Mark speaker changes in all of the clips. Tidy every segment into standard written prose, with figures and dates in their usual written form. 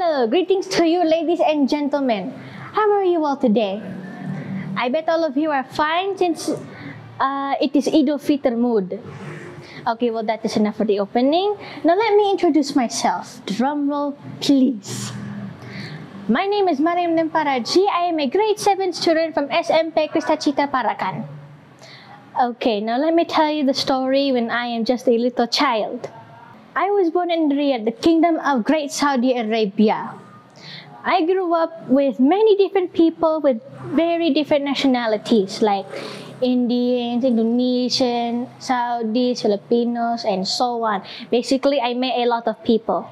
Speaker 1: Hello, greetings to you ladies and gentlemen. How are you all today? I bet all of you are fine since it is Idul Fitr mood. Okay, well that is enough for the opening. Now let me introduce myself. Drum roll, please. My name is Mariam and Paradji. I am a grade 7 student from SMP Krista Parakan. Okay, now let me tell you the story when I am just a little child. I was born in Riyadh, the Kingdom of Great Saudi Arabia. I grew up with many different people with very different nationalities like Indians, Indonesian, Saudis, Filipinos, and so on. Basically, I met a lot of people.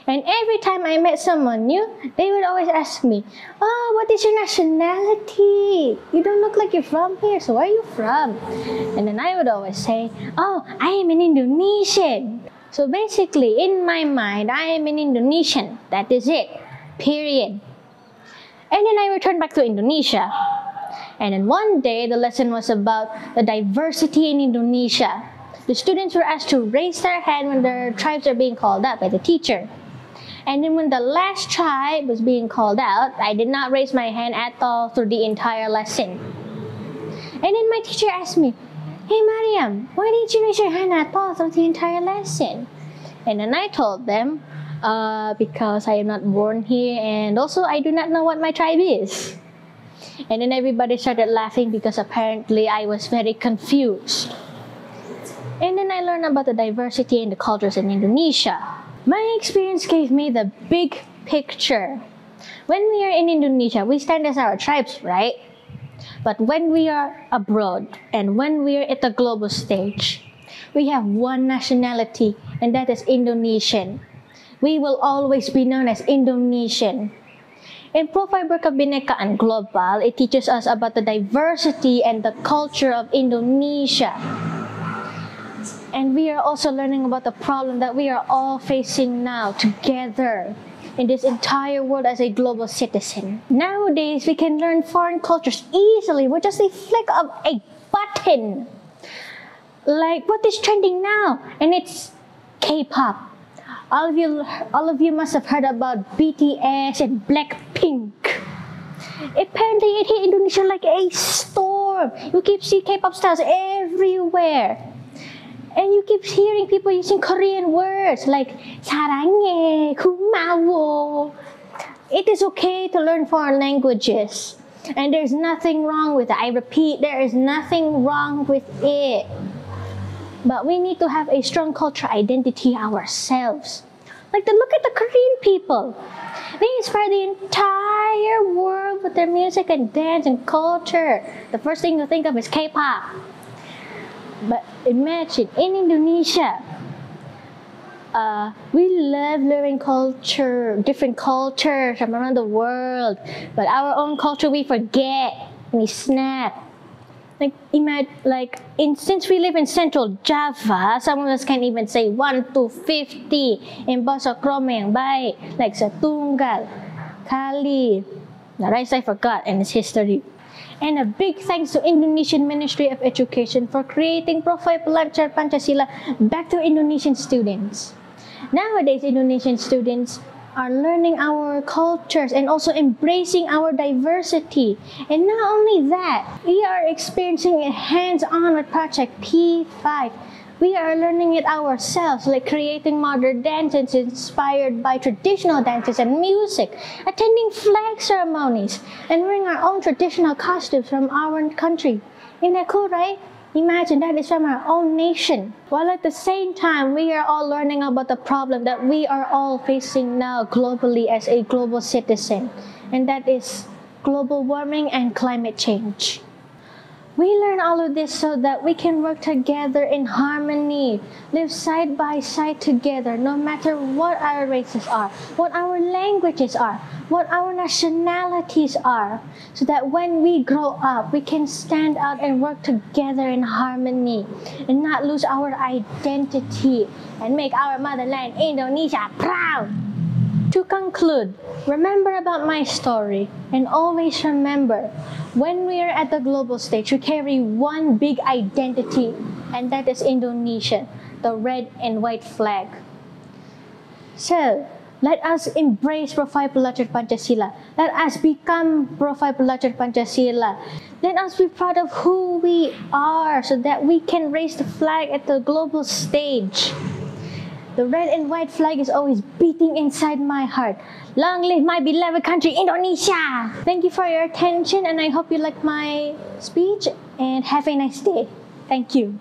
Speaker 1: And every time I met someone new, they would always ask me, "Oh, what is your nationality? You don't look like you're from here, so where are you from?" And then I would always say, "Oh, I am an Indonesian." So basically, in my mind, I am an Indonesian. That is it. Period. And then I returned back to Indonesia. And then one day, the lesson was about the diversity in Indonesia. The students were asked to raise their hand when their tribes are being called out by the teacher. And then when the last tribe was being called out, I did not raise my hand at all through the entire lesson. And then my teacher asked me, "Hey Mariam, why didn't you raise your hand at all through the entire lesson?" And then I told them, because I am not born here and also I do not know what my tribe is. And then everybody started laughing because apparently I was very confused. And then I learned about the diversity in the cultures in Indonesia. My experience gave me the big picture. When we are in Indonesia, we stand as our tribes, right? But when we are abroad and when we are at the global stage, we have one nationality, and that is Indonesian. We will always be known as Indonesian. In Profile Berkebinekaan Global, it teaches us about the diversity and the culture of Indonesia. And we are also learning about the problem that we are all facing now together in this entire world as a global citizen. Nowadays, we can learn foreign cultures easily with just a flick of a button. Like what is trending now, and it's K-pop. All of you must have heard about BTS and Blackpink. Apparently, it hit Indonesia like a storm. You keep seeing K-pop stars everywhere. And you keep hearing people using Korean words like 사랑해, 고마워. It is okay to learn foreign languages. And there's nothing wrong with it. I repeat, there is nothing wrong with it. But we need to have a strong cultural identity ourselves. Like look at the Korean people. They inspire the entire world with their music and dance and culture. The first thing you think of is K-pop. But imagine, in Indonesia, we love learning culture, different cultures from around the world. But our own culture we forget, and we snap. Since we live in Central Java, some of us can't even say 1 to 50 in bahasa kroma yang baik, like setunggal, kali. The rest I forgot, and it's history. And a big thanks to Indonesian Ministry of Education for creating Profile Pelajar Pancasila back to Indonesian students. Nowadays, Indonesian students are learning our cultures and also embracing our diversity. And not only that, we are experiencing it hands-on with Project P5. We are learning it ourselves, like creating modern dances inspired by traditional dances and music, attending flag ceremonies, and wearing our own traditional costumes from our country. Isn't that cool, right? Imagine that is from our own nation. While at the same time, we are all learning about the problem that we are all facing now globally as a global citizen, and that is global warming and climate change. We learn all of this so that we can work together in harmony, live side by side together, no matter what our races are, what our languages are, what our nationalities are, so that when we grow up, we can stand out and work together in harmony and not lose our identity and make our motherland, Indonesia, proud. To conclude, remember about my story and always remember, when we are at the global stage, we carry one big identity, and that is Indonesia, the red and white flag. So, Let us embrace Profile Pelajar Pancasila. Let us become Profile Pelajar Pancasila. Let us be proud of who we are so that we can raise the flag at the global stage. The red and white flag is always beating inside my heart. Long live my beloved country, Indonesia! Thank you for your attention, and I hope you like my speech, and have a nice day. Thank you.